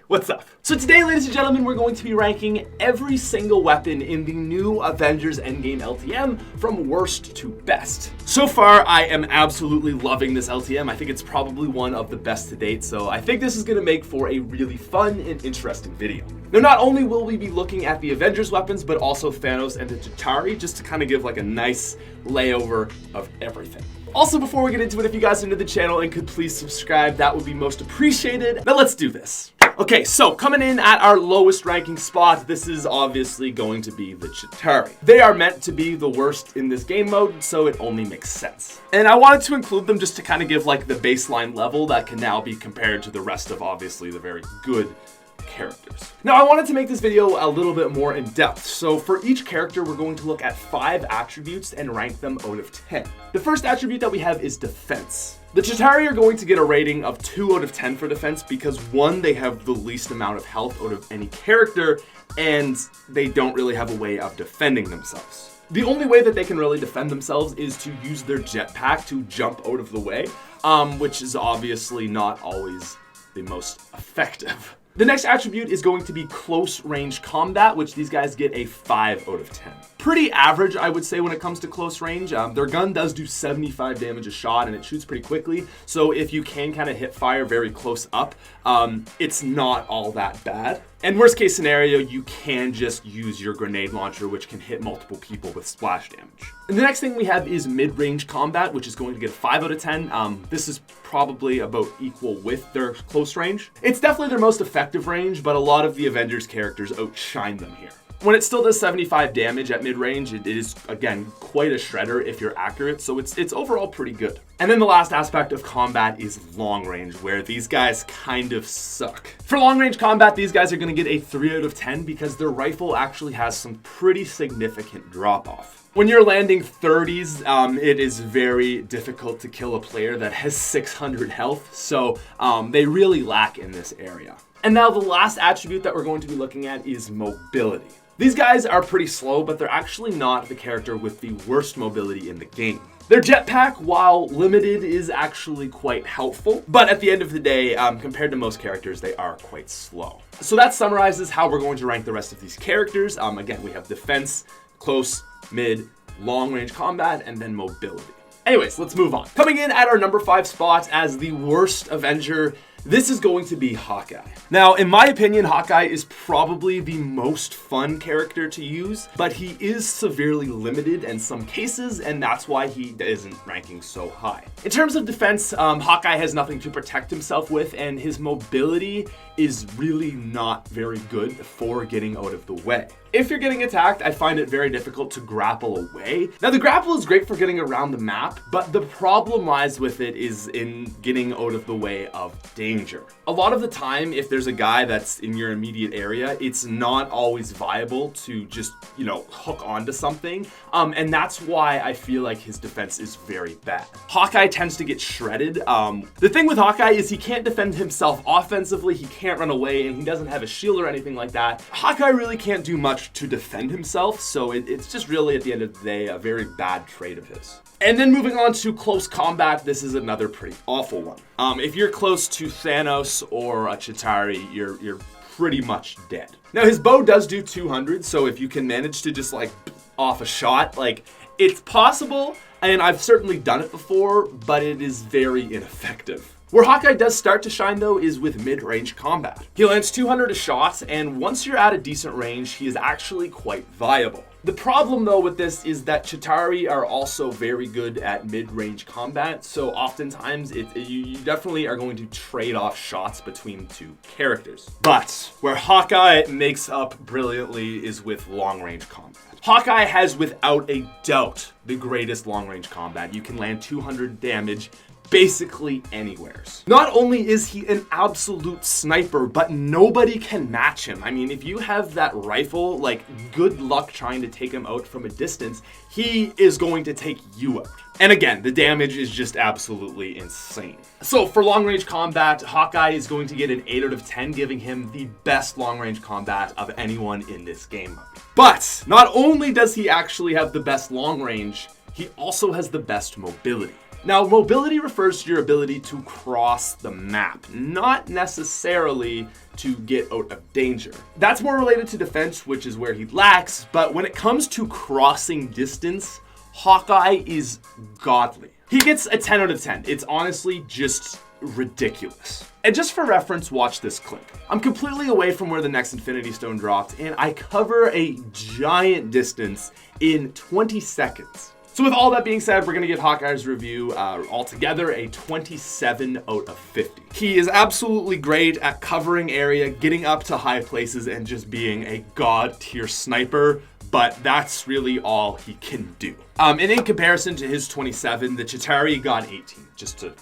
What's up? So today, ladies and gentlemen, we're going to be ranking every single weapon in the new Avengers Endgame LTM from worst to best. So far, I am absolutely loving this LTM. I think it's probably one of the best to date, so I think this is going to make for a really fun and interesting video. Now, not only will we be looking at the Avengers weapons, but also Thanos and the Chitauri, just to kind of give like a nice layover of everything. Also, before we get into it, if you guys are new to the channel and could please subscribe, that would be most appreciated. Now let's do this. Okay, so coming in at our lowest ranking spot, this is obviously going to be the Chitauri. They are meant to be the worst in this game mode, so it only makes sense. And I wanted to include them just to kind of give like the baseline level that can now be compared to the rest of obviously the very good characters. Now, I wanted to make this video a little bit more in depth. So for each character, we're going to look at 5 attributes and rank them out of 10. The first attribute that we have is defense. The Chitauri are going to get a rating of 2 out of 10 for defense because 1, they have the least amount of health out of any character, and they don't really have a way of defending themselves. The only way that they can really defend themselves is to use their jetpack to jump out of the way, which is obviously not always the most effective. The next attribute is going to be close range combat, which these guys get a 5 out of 10. Pretty average, I would say, when it comes to close range. Their gun does do 75 damage a shot and it shoots pretty quickly. So if you can kind of hit fire very close up, it's not all that bad. And worst case scenario, you can just use your grenade launcher, which can hit multiple people with splash damage. And the next thing we have is mid-range combat, which is going to get a 5 out of 10. This is probably about equal with their close range. It's definitely their most effective range, but a lot of the Avengers characters outshine them here. When it still does 75 damage at mid-range, it is, again, quite a shredder if you're accurate, so it's overall pretty good. And then the last aspect of combat is long range, where these guys kind of suck. For long range combat, these guys are going to get a 3 out of 10 because their rifle actually has some pretty significant drop-off. When you're landing 30s, it is very difficult to kill a player that has 600 health, so they really lack in this area. And now the last attribute that we're going to be looking at is mobility. These guys are pretty slow, but they're actually not the character with the worst mobility in the game. Their jetpack, while limited, is actually quite helpful, but at the end of the day, compared to most characters, they are quite slow. So that summarizes how we're going to rank the rest of these characters. Again, we have defense, close, mid, long range combat, and then mobility. Anyways, let's move on. Coming in at our number 5 spot as the worst Avenger, this is going to be Hawkeye. Now, in my opinion, Hawkeye is probably the most fun character to use, but he is severely limited in some cases, and that's why he isn't ranking so high. In terms of defense, Hawkeye has nothing to protect himself with, and his mobility is really not very good for getting out of the way. If you're getting attacked, I find it very difficult to grapple away. Now, the grapple is great for getting around the map, but the problem lies with it is in getting out of the way of danger. A lot of the time, if there's a guy that's in your immediate area, it's not always viable to just, hook onto something. And that's why I feel like his defense is very bad. Hawkeye tends to get shredded. The thing with Hawkeye is he can't defend himself offensively, he can't run away, and he doesn't have a shield or anything like that. Hawkeye really can't do much to defend himself, so it's just really, at the end of the day, a very bad trait of his. And then moving on to close combat, this is another pretty awful one. If you're close to Thanos or a Chitauri, you're pretty much dead. Now, his bow does do 200, so if you can manage to just off a shot, it's possible, and I've certainly done it before, but it is very ineffective. Where Hawkeye does start to shine, though, is with mid-range combat. He lands 200 a shot, and once you're at a decent range, he is actually quite viable. The problem, though, with this is that Chitauri are also very good at mid-range combat, so oftentimes you definitely are going to trade off shots between 2 characters. But where Hawkeye makes up brilliantly is with long-range combat. Hawkeye has, without a doubt, the greatest long-range combat. You can land 200 damage basically anywheres. Not only is he an absolute sniper, but nobody can match him. I mean, if you have that rifle, good luck trying to take him out from a distance. He is going to take you out. And again, the damage is just absolutely insane. So for long range combat, Hawkeye is going to get an 8 out of 10, giving him the best long range combat of anyone in this game. But not only does he actually have the best long range, he also has the best mobility. Now, mobility refers to your ability to cross the map, not necessarily to get out of danger. That's more related to defense, which is where he lacks, but when it comes to crossing distance, Hawkeye is godly. He gets a 10 out of 10. It's honestly just ridiculous. And just for reference, watch this clip. I'm completely away from where the next Infinity Stone dropped, and I cover a giant distance in 20 seconds. So with all that being said, we're gonna give Hawkeye's review altogether a 27 out of 50. He is absolutely great at covering area, getting up to high places, and just being a god tier sniper, but that's really all he can do. And in comparison to his 27, the Chitauri got 18, just to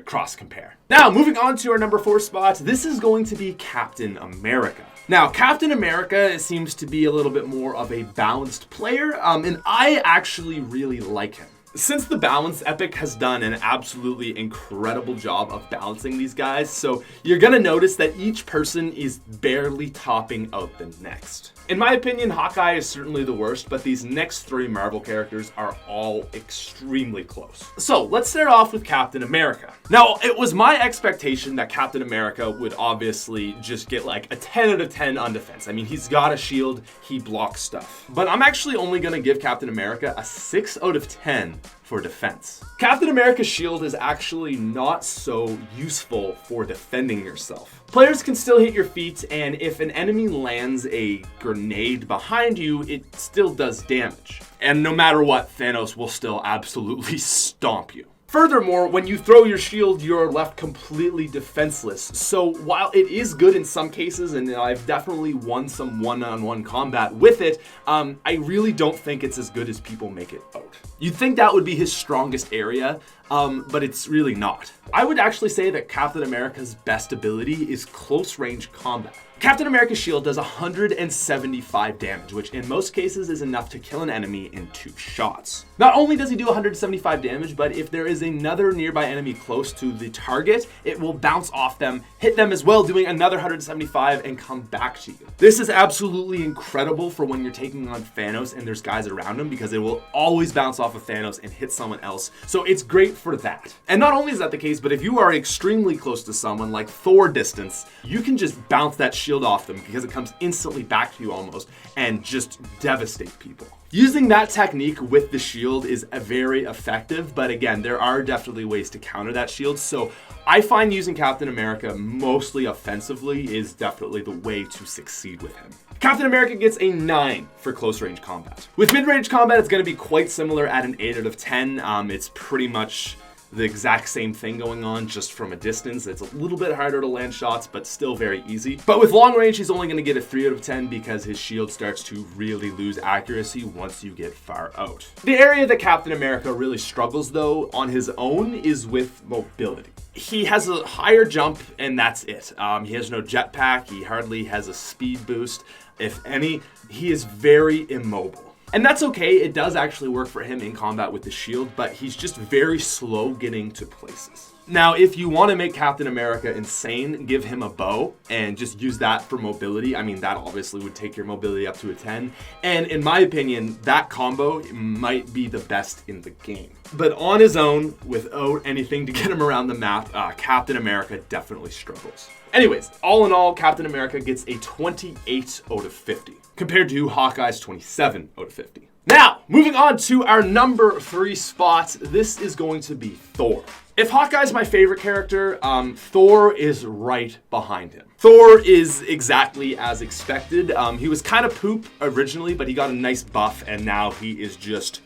cross compare. Now, moving on to our number 4 spot, this is going to be Captain America. Now, Captain America seems to be a little bit more of a balanced player, and I actually really like him. Since the Balance Epic has done an absolutely incredible job of balancing these guys, so you're gonna notice that each person is barely topping out the next. In my opinion, Hawkeye is certainly the worst, but these next 3 Marvel characters are all extremely close. So let's start off with Captain America. Now, it was my expectation that Captain America would obviously just get like a 10 out of 10 on defense. I mean, he's got a shield, he blocks stuff. But I'm actually only gonna give Captain America a 6 out of 10 for defense. Captain America's shield is actually not so useful for defending yourself. Players can still hit your feet, and if an enemy lands a grenade behind you, it still does damage. And no matter what, Thanos will still absolutely stomp you. Furthermore, when you throw your shield, you're left completely defenseless. So while it is good in some cases, and I've definitely won some one-on-one combat with it, I really don't think it's as good as people make it out. You'd think that would be his strongest area, but it's really not. I would actually say that Captain America's best ability is close range combat. Captain America's shield does 175 damage, which in most cases is enough to kill an enemy in 2 shots. Not only does he do 175 damage, but if there is another nearby enemy close to the target, it will bounce off them, hit them as well, doing another 175 and come back to you. This is absolutely incredible for when you're taking on Thanos and there's guys around him, because it will always bounce off of Thanos and hit someone else. So it's great for that. And not only is that the case, but if you are extremely close to someone like Thor distance, you can just bounce that shield off them because it comes instantly back to you almost and just devastate people. Using that technique with the shield is very effective, but again, there are definitely ways to counter that shield. So I find using Captain America mostly offensively is definitely the way to succeed with him. Captain America gets a 9 for close range combat. With mid-range combat, it's going to be quite similar at an 8 out of 10. It's pretty much the exact same thing going on, just from a distance. It's a little bit harder to land shots, but still very easy. But with long range, he's only going to get a 3 out of 10 because his shield starts to really lose accuracy once you get far out. The area that Captain America really struggles though on his own is with mobility. He has a higher jump and that's it. He has no jetpack, he hardly has a speed boost. If any, he is very immobile. And that's okay, it does actually work for him in combat with the shield, but he's just very slow getting to places. Now, if you want to make Captain America insane, give him a bow and just use that for mobility. I mean, that obviously would take your mobility up to a 10. And in my opinion, that combo might be the best in the game. But on his own, without anything to get him around the map, Captain America definitely struggles. Anyways, all in all, Captain America gets a 28 out of 50, compared to Hawkeye's 27 out of 50. Now, moving on to our number 3 spot, this is going to be Thor. If Hawkeye's my favorite character, Thor is right behind him. Thor is exactly as expected. He was kind of poop originally, but he got a nice buff, and now he is just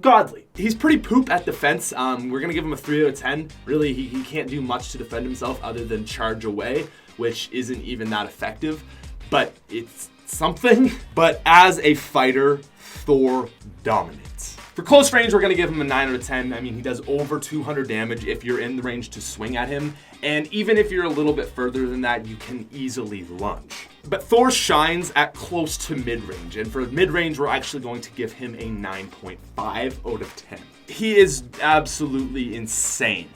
godly. He's pretty poop at defense. We're gonna give him a 3 out of 10. Really, he can't do much to defend himself other than charge away, which isn't even that effective, but it's something. But as a fighter, Thor dominates. For close range, we're gonna give him a 9 out of 10. I mean, he does over 200 damage if you're in the range to swing at him. And even if you're a little bit further than that, you can easily lunge. But Thor shines at close to mid-range. And for mid-range, we're actually going to give him a 9.5 out of 10. He is absolutely insane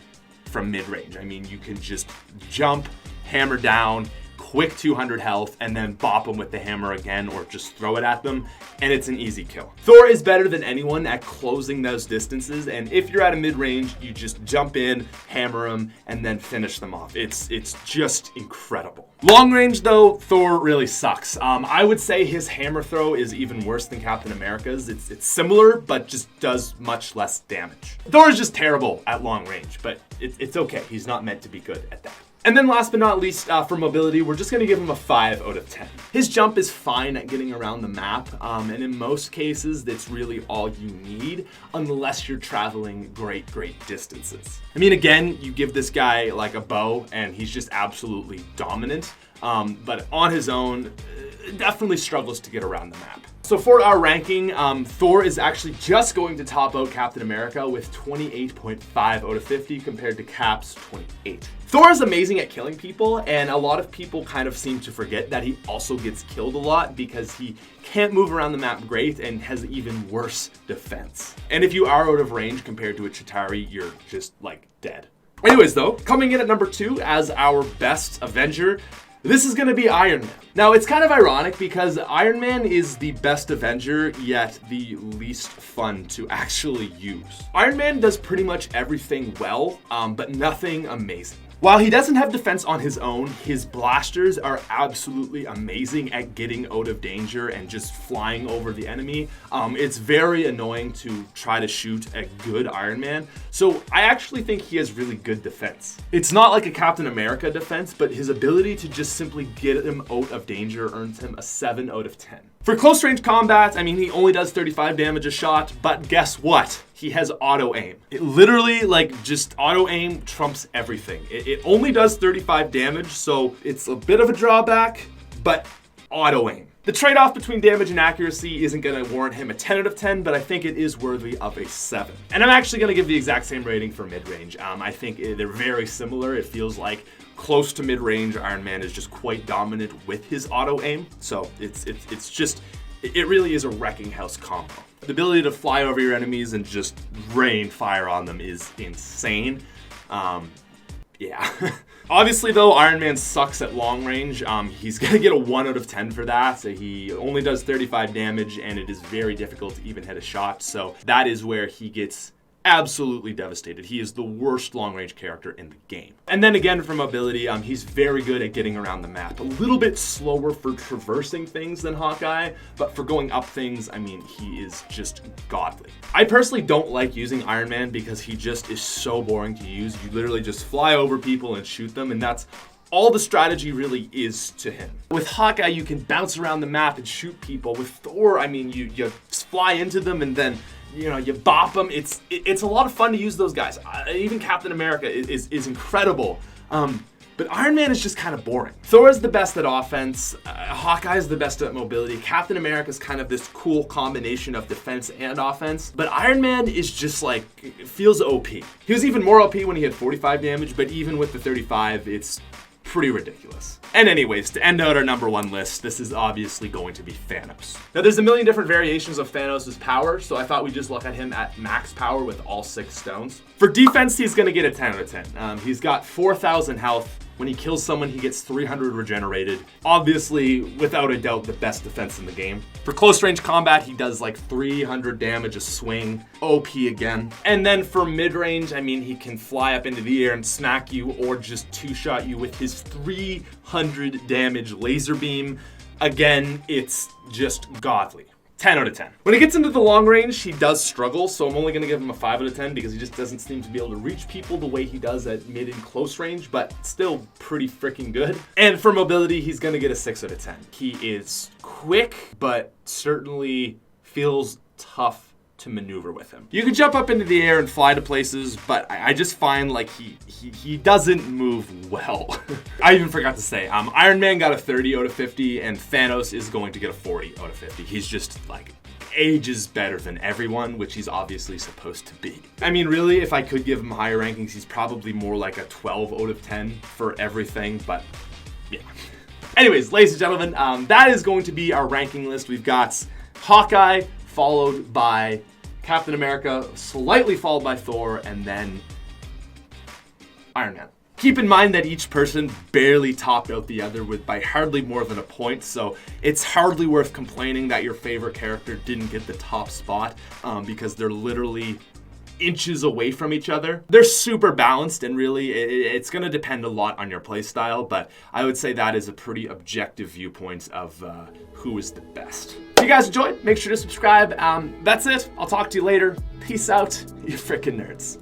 from mid-range. I mean, you can just jump, hammer down, quick 200 health, and then bop them with the hammer again or just throw it at them, and it's an easy kill. Thor is better than anyone at closing those distances, and if you're at a mid-range, you just jump in, hammer them, and then finish them off. It's just incredible. Long range though, Thor really sucks. I would say his hammer throw is even worse than Captain America's. It's similar, but just does much less damage. Thor is just terrible at long range, but it's okay. He's not meant to be good at that. And then last but not least, for mobility, we're just gonna give him a 5 out of 10. His jump is fine at getting around the map, and in most cases, that's really all you need, unless you're traveling great distances. I mean, again, you give this guy like a bow, and he's just absolutely dominant, but on his own, definitely struggles to get around the map. So for our ranking, Thor is actually just going to top out Captain America with 28.5 out of 50 compared to Cap's 28. Thor is amazing at killing people, and a lot of people kind of seem to forget that he also gets killed a lot because he can't move around the map great and has even worse defense. And if you are out of range compared to a Chitauri, you're just like dead. Anyways though, coming in at number 2 as our best Avenger, this is gonna be Iron Man. Now, it's kind of ironic because Iron Man is the best Avenger, yet the least fun to actually use. Iron Man does pretty much everything well, but nothing amazing. While he doesn't have defense on his own, his blasters are absolutely amazing at getting out of danger and just flying over the enemy. It's very annoying to try to shoot a good Iron Man, so I actually think he has really good defense. It's not like a Captain America defense, but his ability to just simply get him out of danger earns him a 7 out of 10. For close range combat, I mean, he only does 35 damage a shot, but guess what? He has auto aim. It literally, just auto aim trumps everything. It only does 35 damage, so it's a bit of a drawback, but auto aim. The trade-off between damage and accuracy isn't gonna warrant him a 10 out of 10, but I think it is worthy of a 7. And I'm actually gonna give the exact same rating for mid-range. I think they're very similar. It feels like close to mid-range, Iron Man is just quite dominant with his auto aim. So it really is a wrecking house combo. The ability to fly over your enemies and just rain fire on them is insane. Yeah. Obviously though, Iron Man sucks at long range. He's gonna get a 1 out of 10 for that. So he only does 35 damage and it is very difficult to even hit a shot. So that is where he gets absolutely devastated. He is the worst long-range character in the game. And then again, for mobility, he's very good at getting around the map. A little bit slower for traversing things than Hawkeye, but for going up things, I mean, he is just godly. I personally don't like using Iron Man because he just is so boring to use. You literally just fly over people and shoot them, and that's all the strategy really is to him. With Hawkeye, you can bounce around the map and shoot people. With Thor, I mean, you fly into them and then you bop them. It's a lot of fun to use those guys. Even Captain America is incredible. But Iron Man is just kind of boring. Thor is the best at offense. Hawkeye is the best at mobility. Captain America is kind of this cool combination of defense and offense. But Iron Man is just feels OP. He was even more OP when he had 45 damage, but even with the 35, it's pretty ridiculous. And anyways, to end out our number 1 list, this is obviously going to be Thanos. Now there's a million different variations of Thanos' power, so I thought we'd just look at him at max power with all 6 stones. For defense, he's gonna get a 10 out of 10. He's got 4,000 health. When he kills someone, he gets 300 regenerated. Obviously, without a doubt, the best defense in the game. For close range combat, he does 300 damage a swing. OP again. And then for mid range, I mean, he can fly up into the air and smack you or just 2-shot you with his 300 damage laser beam. Again, it's just godly. 10 out of 10. When he gets into the long range, he does struggle, so I'm only gonna give him a 5 out of 10 because he just doesn't seem to be able to reach people the way he does at mid and close range, but still pretty freaking good. And for mobility, he's gonna get a 6 out of 10. He is quick, but certainly feels tough to maneuver with him. You can jump up into the air and fly to places, but I just find he doesn't move well. I even forgot to say, Iron Man got a 30 out of 50 and Thanos is going to get a 40 out of 50. He's just ages better than everyone, which he's obviously supposed to be. I mean, really, if I could give him higher rankings, he's probably more like a 12 out of 10 for everything, but yeah. Anyways, ladies and gentlemen, that is going to be our ranking list. We've got Hawkeye, followed by Captain America, slightly followed by Thor, and then Iron Man. Keep in mind that each person barely topped out the other by hardly more than a point, so it's hardly worth complaining that your favorite character didn't get the top spot, because they're literally inches away from each other. They're super balanced, and really it's going to depend a lot on your playstyle, but I would say that is a pretty objective viewpoint of who is the best. If you guys enjoyed, make sure to subscribe. That's it. I'll talk to you later. Peace out, you frickin' nerds.